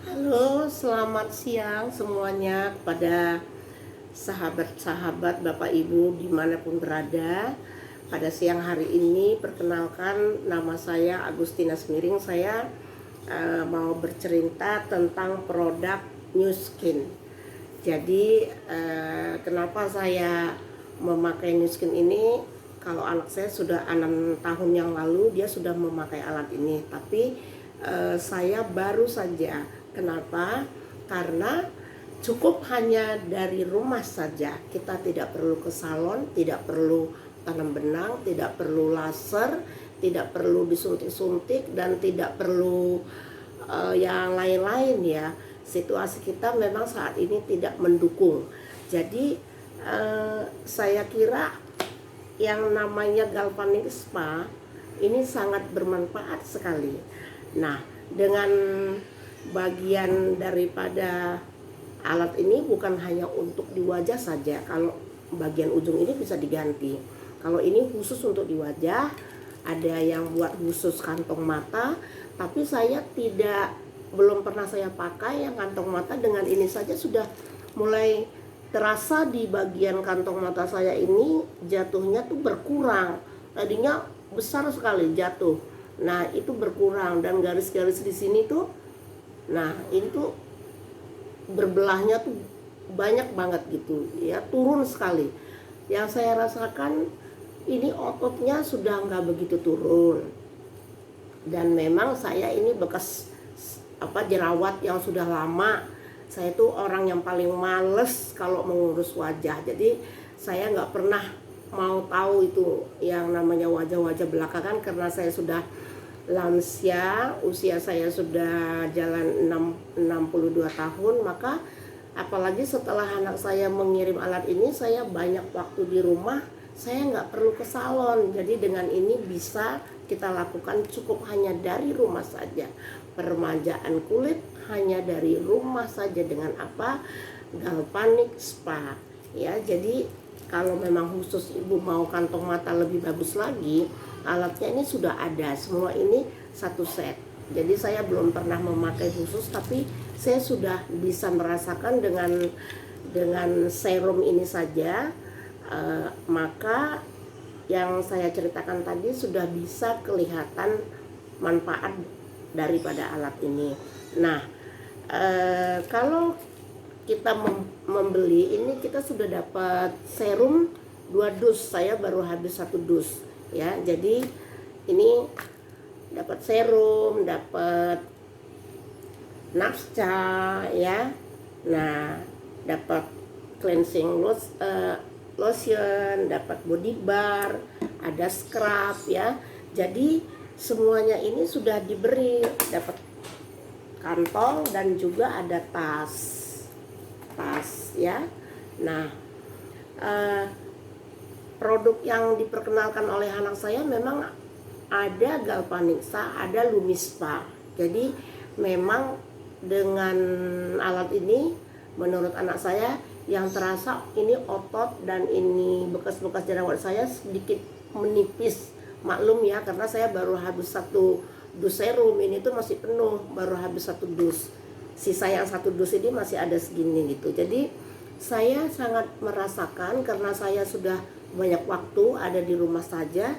Halo, selamat siang semuanya kepada sahabat-sahabat Bapak Ibu dimanapun berada. Pada siang hari ini, perkenalkan nama saya Agustina Smiring. Saya mau bercerita tentang produk New Skin. Jadi kenapa saya memakai New Skin ini? Kalau anak saya sudah 6 tahun yang lalu dia sudah memakai alat ini, tapi saya baru saja. Kenapa? Karena cukup hanya dari rumah saja. Kita tidak perlu ke salon, tidak perlu tanam benang, tidak perlu laser, tidak perlu disuntik-suntik, dan tidak perlu yang lain-lain ya. Situasi kita memang saat ini tidak mendukung. Jadi saya kira yang namanya galvanic spa ini sangat bermanfaat sekali. Nah, dengan bagian daripada alat ini bukan hanya untuk di wajah saja. Kalau bagian ujung ini bisa diganti. Kalau ini khusus untuk di wajah, ada yang buat khusus kantong mata, tapi saya belum pernah saya pakai yang kantong mata. Dengan ini saja sudah mulai terasa di bagian kantong mata saya ini jatuhnya tuh berkurang. Tadinya besar sekali jatuh. Nah, itu berkurang, dan garis-garis di sini tuh, nah ini tuh berbelahnya tuh banyak banget gitu ya, turun sekali. Yang saya rasakan ini ototnya sudah nggak begitu turun, dan memang saya ini bekas jerawat yang sudah lama. Saya tuh orang yang paling males kalau mengurus wajah, jadi saya nggak pernah mau tahu itu yang namanya wajah-wajah belakangan, karena saya sudah lansia, usia saya sudah jalan 62 tahun. Maka apalagi setelah anak saya mengirim alat ini, saya banyak waktu di rumah, saya nggak perlu ke salon. Jadi dengan ini bisa kita lakukan cukup hanya dari rumah saja. Peremajaan kulit hanya dari rumah saja dengan galvanic spa ya. Jadi kalau memang khusus ibu mau kantong mata lebih bagus lagi, alatnya ini sudah ada semua, ini satu set. Jadi saya belum pernah memakai khusus, tapi saya sudah bisa merasakan dengan serum ini saja. Maka yang saya ceritakan tadi sudah bisa kelihatan manfaat daripada alat ini. Nah, kalau kita membeli ini, kita sudah dapat serum 2 dus. Saya baru habis 1 dus ya. Jadi ini dapat serum, dapat napsca ya. Nah, dapat cleansing lotion, dapat body bar, ada scrub ya. Jadi semuanya ini sudah diberi, dapat kantong dan juga ada tas ya. Nah, produk yang diperkenalkan oleh anak saya memang ada galvanic spa, ada lumispa. Jadi memang dengan alat ini menurut anak saya yang terasa ini otot dan ini bekas-bekas jerawat saya sedikit menipis. Maklum ya, karena saya baru habis 1 dus serum, ini tuh masih penuh, baru habis 1 dus. Sisa yang 1 dus ini masih ada segini gitu. Jadi saya sangat merasakan, karena saya sudah banyak waktu ada di rumah saja,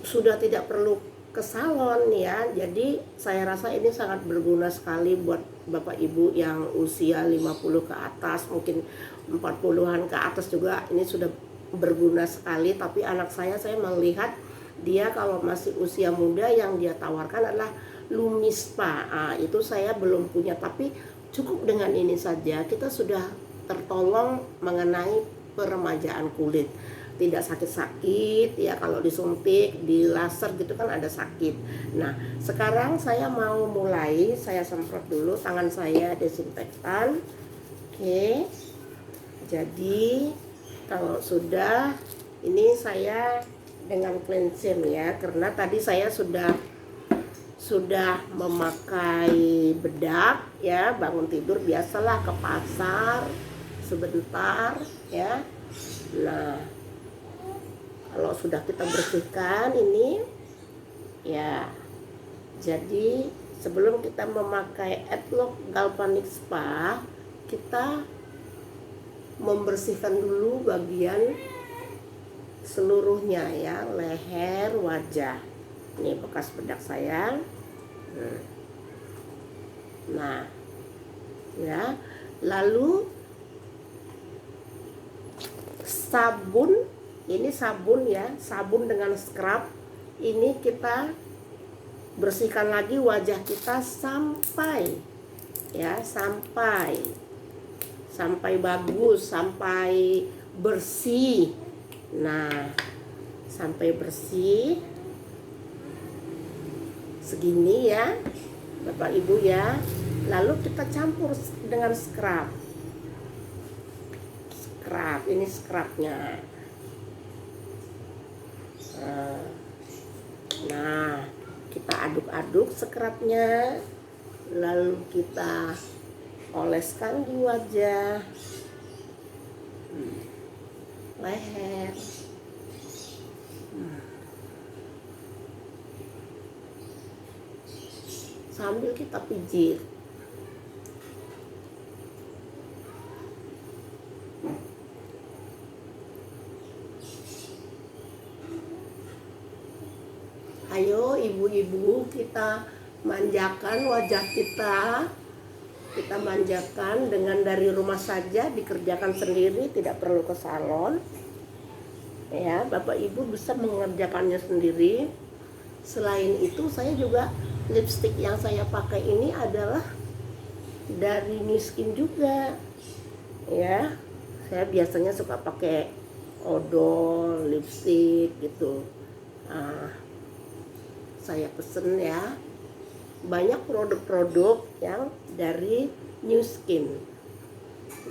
sudah tidak perlu ke salon ya. Jadi saya rasa ini sangat berguna sekali buat Bapak Ibu yang usia 50 ke atas, mungkin 40-an ke atas juga ini sudah berguna sekali. Tapi anak saya melihat dia kalau masih usia muda, yang dia tawarkan adalah lumispa. Itu saya belum punya, tapi cukup dengan ini saja kita sudah tertolong mengenai peremajaan kulit. Tidak sakit-sakit ya, kalau disuntik, di laser gitu kan ada sakit. Nah, sekarang saya mau mulai, saya semprot dulu, tangan saya desinfektan. Oke. Jadi kalau sudah, ini saya dengan cleansing ya, karena tadi saya sudah memakai bedak ya, bangun tidur biasalah ke pasar sebentar ya. Nah, kalau sudah kita bersihkan ini ya, jadi sebelum kita memakai Adlock Galvanic Spa, kita membersihkan dulu bagian seluruhnya ya, leher, wajah. Ini bekas bedak saya. Nah, ya. Lalu sabun, ini sabun ya, sabun dengan scrub. Ini kita bersihkan lagi wajah kita sampai ya, sampai bagus, sampai bersih. Nah, sampai bersih segini ya Bapak Ibu ya. Lalu kita campur dengan scrub. Ini scrubnya. Nah, kita aduk-aduk scrubnya, lalu kita oleskan di wajah, leher, sambil kita pijit. Ayo ibu-ibu, kita manjakan wajah kita. Kita manjakan dengan dari rumah saja, dikerjakan sendiri, tidak perlu ke salon. Ya, Bapak Ibu bisa mengerjakannya sendiri. Selain itu, saya juga lipstick yang saya pakai ini adalah dari Nu Skin juga. Ya, saya biasanya suka pakai odol, lipstick gitu. Saya pesen ya, banyak produk-produk yang dari Nu Skin.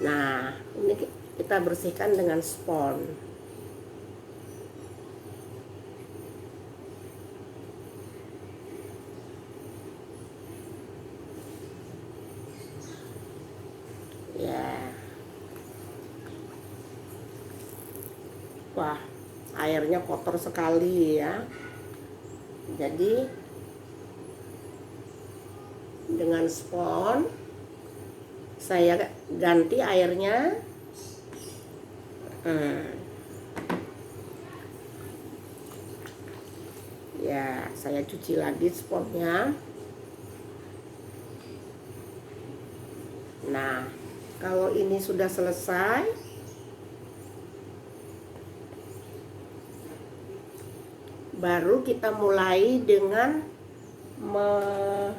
Nah, ini kita bersihkan dengan spons. Ya. Wah, airnya kotor sekali ya. Jadi dengan spons saya ganti airnya. Ya, saya cuci lagi sponsnya. Nah, kalau ini sudah selesai, baru kita mulai dengan memakai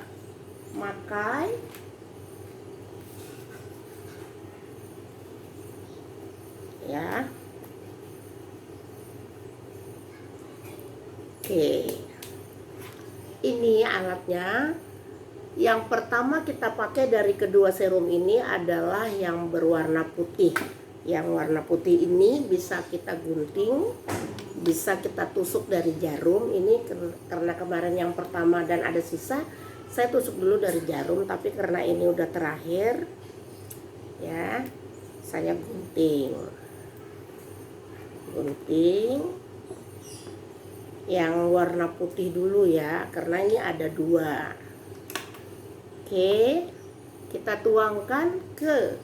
ya. Oke, ini alatnya. Yang pertama kita pakai dari kedua serum ini adalah yang berwarna putih. Yang warna putih ini bisa kita gunting, bisa kita tusuk dari jarum. Ini karena kemarin yang pertama dan ada sisa, saya tusuk dulu dari jarum. Tapi karena ini udah terakhir ya, saya gunting yang warna putih dulu ya, karena ini ada dua. Oke, kita tuangkan ke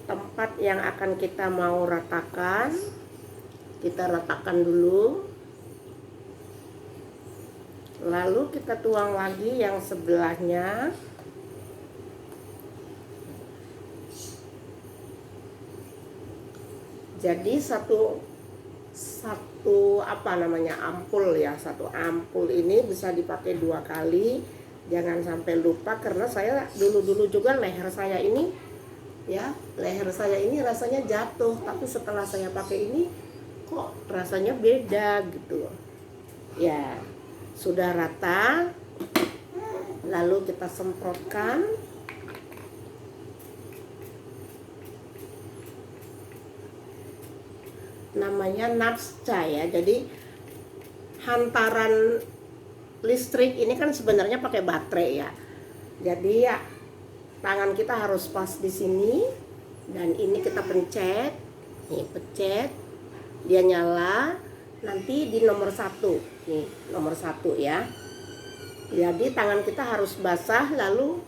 tempat yang akan kita mau ratakan. Kita ratakan dulu, lalu kita tuang lagi yang sebelahnya. Jadi satu ampul ya, satu ampul ini bisa dipakai 2 kali. Jangan sampai lupa, karena saya dulu juga leher saya ini ya, leher saya ini rasanya jatuh, tapi setelah saya pakai ini kok rasanya beda gitu ya. Sudah rata, lalu kita semprotkan. Namanya Natsca ya. Jadi hantaran listrik ini kan sebenarnya pakai baterai ya. Jadi ya tangan kita harus pas di sini, dan ini kita pencet. Nih, pencet, dia nyala. Nanti di nomor 1. Nih, nomor 1 ya. Jadi tangan kita harus basah, lalu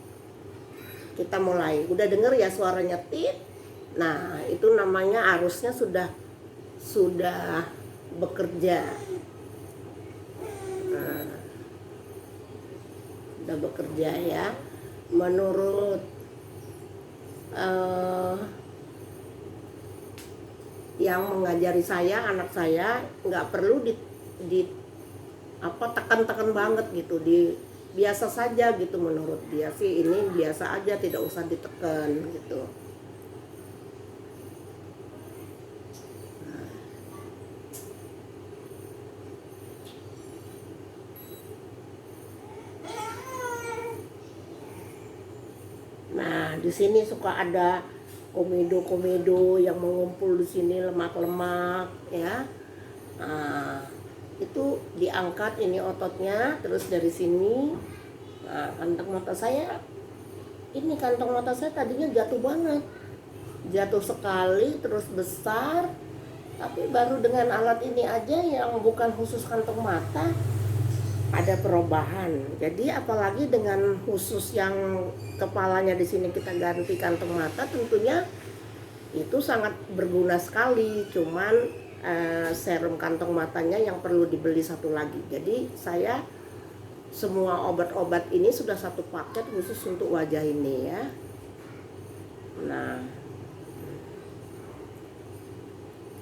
kita mulai. Udah denger ya suaranya tit? Nah, itu namanya arusnya sudah bekerja. Nah, sudah bekerja ya. Menurut yang mengajari saya, anak saya nggak perlu di tekan-tekan banget gitu, biasa saja gitu. Menurut dia sih ini biasa aja, tidak usah ditekan gitu. Nah, di sini suka ada komedo yang mengumpul di sini, lemak-lemak ya. Nah, itu diangkat ini ototnya, terus dari sini. Nah, kantong mata saya tadinya jatuh banget, jatuh sekali terus besar, tapi baru dengan alat ini aja yang bukan khusus kantong mata ada perubahan. Jadi apalagi dengan khusus yang kepalanya di sini kita ganti kantong mata, tentunya itu sangat berguna sekali. Cuman serum kantong matanya yang perlu dibeli satu lagi. Jadi saya semua obat-obat ini sudah satu paket khusus untuk wajah ini ya. Nah,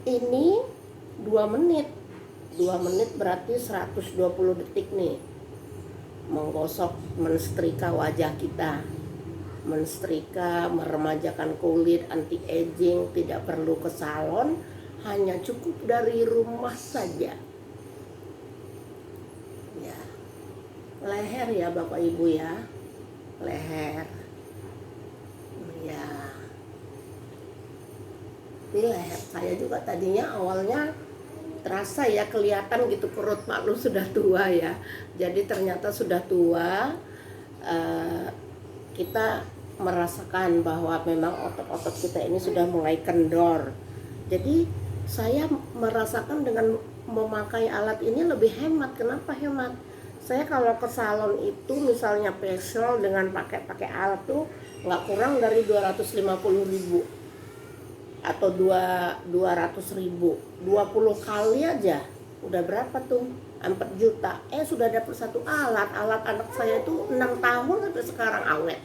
ini 2 menit berarti 120 detik nih, menggosok, mensetrika wajah kita, mensetrika, meremajakan kulit, anti aging, tidak perlu ke salon, hanya cukup dari rumah saja ya. Leher ya Bapak Ibu ya, leher ya. Ini leher saya juga tadinya awalnya terasa ya, kelihatan gitu perut maklum sudah tua ya. Jadi ternyata sudah tua, kita merasakan bahwa memang otot-otot kita ini sudah mulai kendor. Jadi saya merasakan dengan memakai alat ini lebih hemat. Kenapa hemat? Saya kalau ke salon itu misalnya facial dengan pakai alat tuh nggak kurang dari 250.000 atau 200.000. 20 kali aja udah berapa tuh? 4 juta. Sudah dapat satu alat anak saya itu 6 tahun sampai sekarang awet.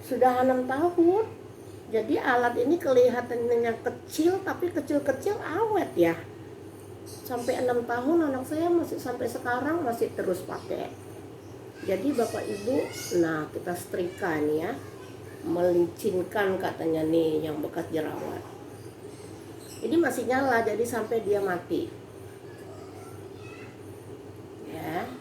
Sudah 6 tahun. Jadi alat ini kelihatannya kecil, tapi kecil-kecil awet ya. Sampai 6 tahun anak saya masih sampai sekarang masih terus pakai. Jadi Bapak Ibu, nah kita setrika nih ya, melicinkan katanya nih yang bekas jerawat. Ini masih nyala, jadi sampai dia mati ya.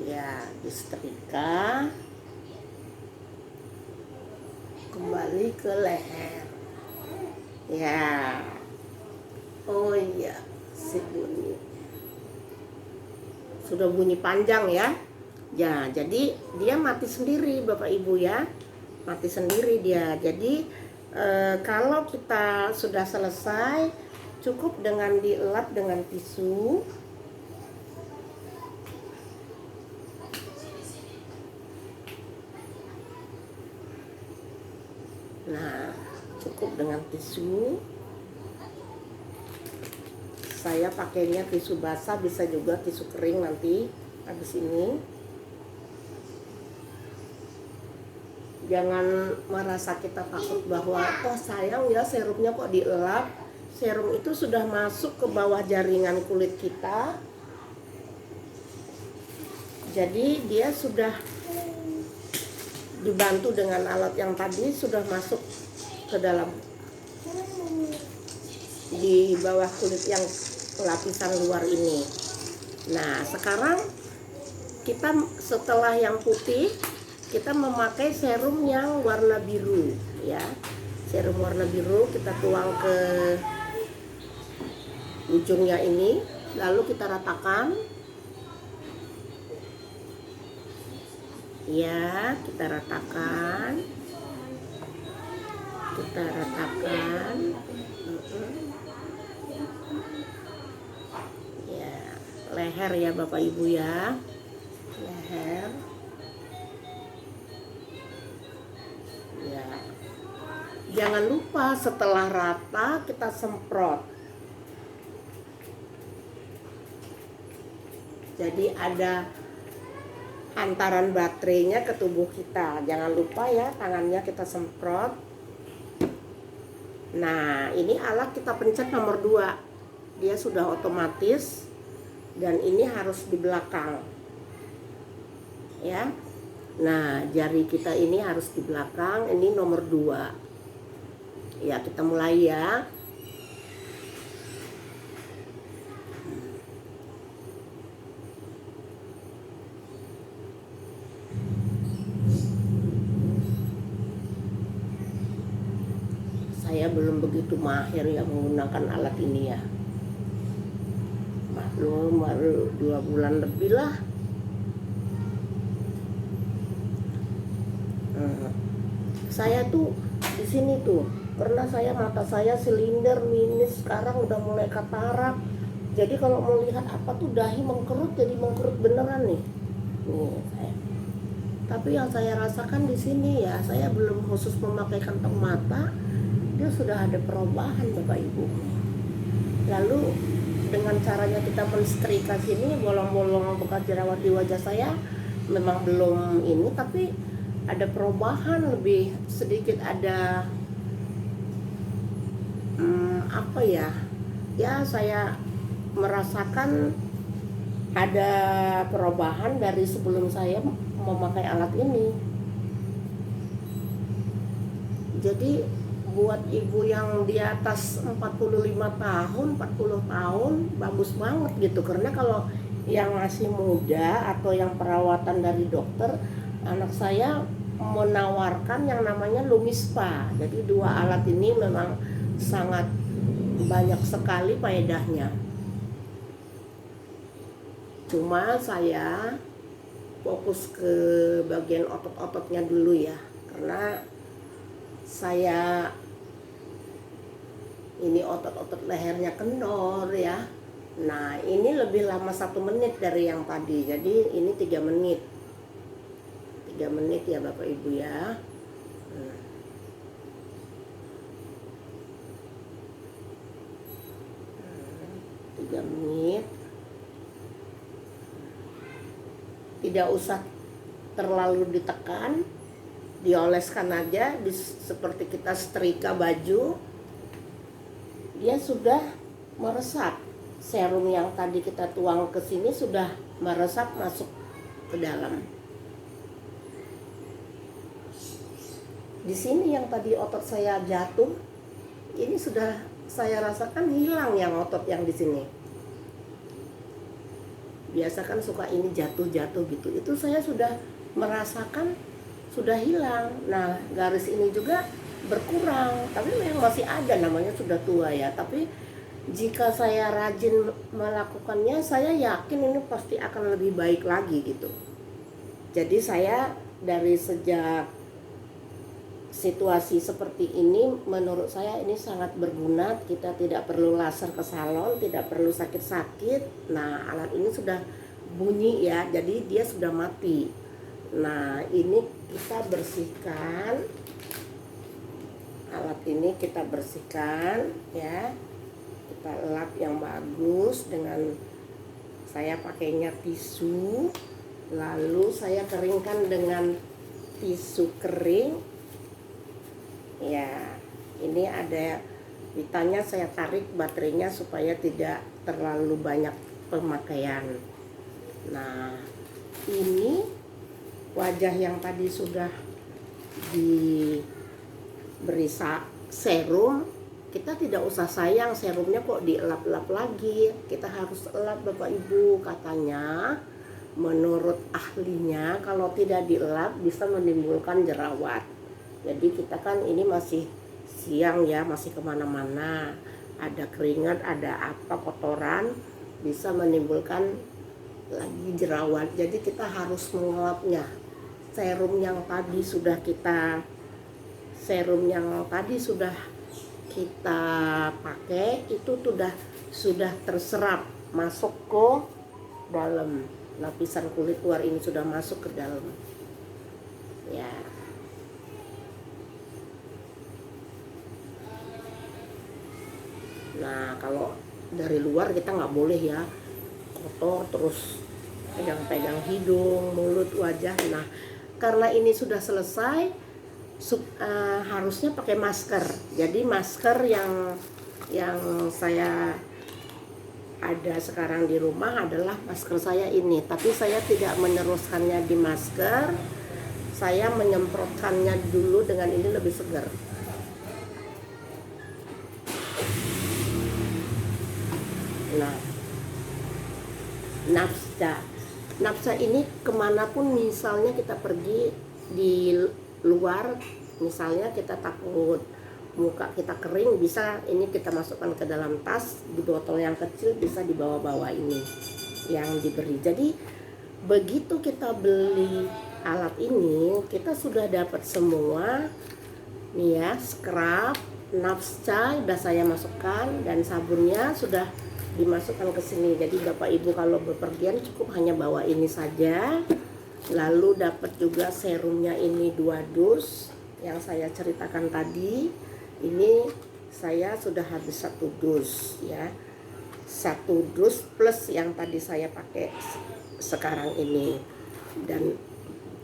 Ya, disetrika, kembali ke leher ya. Oh iya, si bunyi sudah bunyi panjang ya. Ya, jadi dia mati sendiri Bapak Ibu ya, mati sendiri dia. Jadi kalau kita sudah selesai, cukup dengan dielap dengan tisu. Nah, cukup dengan tisu. Saya pakainya tisu basah, bisa juga tisu kering nanti habis ini. Jangan merasa kita takut bahwa sayang ya serumnya kok dielap. Serum itu sudah masuk ke bawah jaringan kulit kita. Jadi dia sudah dibantu dengan alat yang tadi, sudah masuk ke dalam di bawah kulit yang lapisan luar ini. Nah, sekarang kita setelah yang putih, kita memakai serum yang warna biru ya. Serum warna biru kita tuang ke ujungnya ini. lalu kita ratakan. Ya, kita ratakan. Ya, leher ya Bapak Ibu ya, leher. Ya, jangan lupa setelah rata kita semprot. Jadi ada hantaran baterainya ke tubuh kita. Jangan lupa ya, tangannya kita semprot. Nah, ini alat kita pencet nomor 2. Dia sudah otomatis dan ini harus di belakang. Ya. Nah, jari kita ini harus di belakang. Ini nomor 2. Ya, kita mulai ya. Saya belum begitu mahir ya menggunakan alat ini ya. Maklum, baru 2 bulan lebih lah. Saya tuh di sini tuh, karena mata saya silinder minus, sekarang udah mulai katarak. Jadi kalau mau lihat apa tuh dahi mengkerut, jadi mengkerut beneran nih. Nih saya. Tapi yang saya rasakan di sini ya, saya belum khusus memakai kantong mata. Dia sudah ada perubahan Bapak Ibu. Lalu dengan caranya kita mensetrika sini, bolong-bolong bekas jerawat di wajah saya memang belum ini, tapi ada perubahan, lebih sedikit ada apa ya, ya saya merasakan ada perubahan dari sebelum saya memakai alat ini. Jadi buat ibu yang di atas 45 tahun, 40 tahun bagus banget gitu. Karena kalau yang masih muda atau yang perawatan dari dokter, anak saya menawarkan yang namanya Lumispa. Jadi 2 alat ini memang sangat banyak sekali faedahnya. Cuma saya fokus ke bagian otot-ototnya dulu ya, karena saya ini otot-otot lehernya kendor ya. Nah, ini lebih lama 1 menit dari yang tadi. Jadi ini 3 menit. 3 menit ya Bapak Ibu ya. 3 menit. Tidak usah terlalu ditekan, dioleskan aja seperti kita setrika baju. Dia sudah meresap. Serum yang tadi kita tuang ke sini sudah meresap masuk ke dalam. Di sini yang tadi otot saya jatuh, ini sudah saya rasakan hilang yang otot yang di sini. Biasa kan suka ini jatuh-jatuh gitu. Itu saya sudah merasakan sudah hilang. Nah, garis ini juga berkurang, tapi memang masih ada, namanya sudah tua ya. Tapi jika saya rajin melakukannya, saya yakin ini pasti akan lebih baik lagi gitu. Jadi saya dari sejak situasi seperti ini, menurut saya ini sangat berguna. Kita tidak perlu laser ke salon, tidak perlu sakit-sakit. Nah, alat ini sudah bunyi ya, jadi dia sudah mati. Nah, ini kita bersihkan. Alat ini kita bersihkan ya. Kita lap yang bagus dengan, saya pakainya tisu. Lalu saya keringkan dengan tisu kering. Ya, ini ada pitanya, saya tarik baterainya supaya tidak terlalu banyak pemakaian. Nah, ini wajah yang tadi sudah diberi serum, kita tidak usah sayang serumnya kok dielap-elap lagi. Kita harus elap Bapak Ibu, katanya menurut ahlinya kalau tidak dielap bisa menimbulkan jerawat. Jadi kita kan ini masih siang ya, masih kemana-mana, ada keringat, ada apa, kotoran. bisa menimbulkan lagi jerawat. Jadi kita harus mengelapnya. Serum yang tadi sudah kita pakai itu sudah terserap masuk ke dalam lapisan kulit luar ini, sudah masuk ke dalam ya. Nah, kalau dari luar kita nggak boleh ya kotor terus pegang-pegang hidung, mulut, wajah. Nah, karena ini sudah selesai, harusnya pakai masker. Jadi masker yang saya ada sekarang di rumah adalah masker saya ini, tapi saya tidak meneruskannya di masker. Saya menyemprotkannya dulu dengan ini, lebih segar. Nah, nafsa ini kemanapun misalnya kita pergi di luar, misalnya kita takut muka kita kering, bisa ini kita masukkan ke dalam tas, di botol yang kecil bisa dibawa-bawa ini yang diberi. Jadi begitu kita beli alat ini, kita sudah dapat semua nih ya, scrub, nafsa udah saya masukkan, dan sabunnya sudah dimasukkan ke sini. Jadi Bapak Ibu kalau bepergian cukup hanya bawa ini saja. Lalu dapat juga serumnya ini 2 dus yang saya ceritakan tadi. Ini saya sudah habis 1 dus ya, 1 dus plus yang tadi saya pakai sekarang ini. Dan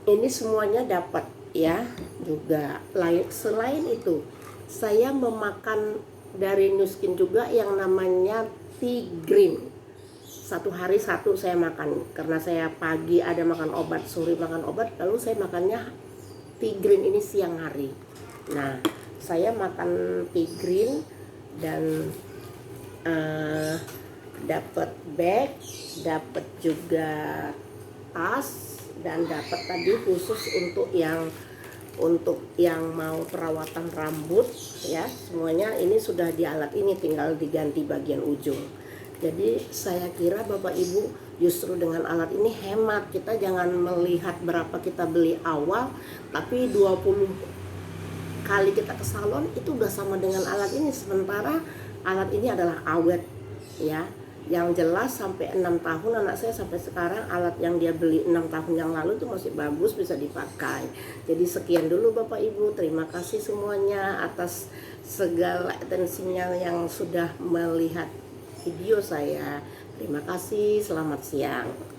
ini semuanya dapat ya juga. Selain itu saya memakan dari Nu Skin juga yang namanya tea green. 1 hari 1 saya makan, karena saya pagi ada makan obat, sore makan obat, lalu saya makannya tea green ini siang hari. Nah, saya makan tea green dan dapat bag, dapat juga tas, dan dapat tadi khusus untuk yang mau perawatan rambut ya. Semuanya ini sudah di alat ini, tinggal diganti bagian ujung. Jadi saya kira Bapak Ibu justru dengan alat ini hemat. Kita jangan melihat berapa kita beli awal, tapi 20 kali kita ke salon itu udah sama dengan alat ini. Sementara alat ini adalah awet ya. Yang jelas sampai 6 tahun anak saya sampai sekarang, alat yang dia beli 6 tahun yang lalu itu masih bagus, bisa dipakai. Jadi sekian dulu Bapak Ibu, terima kasih semuanya atas segala atensinya yang sudah melihat video saya. Terima kasih, selamat siang.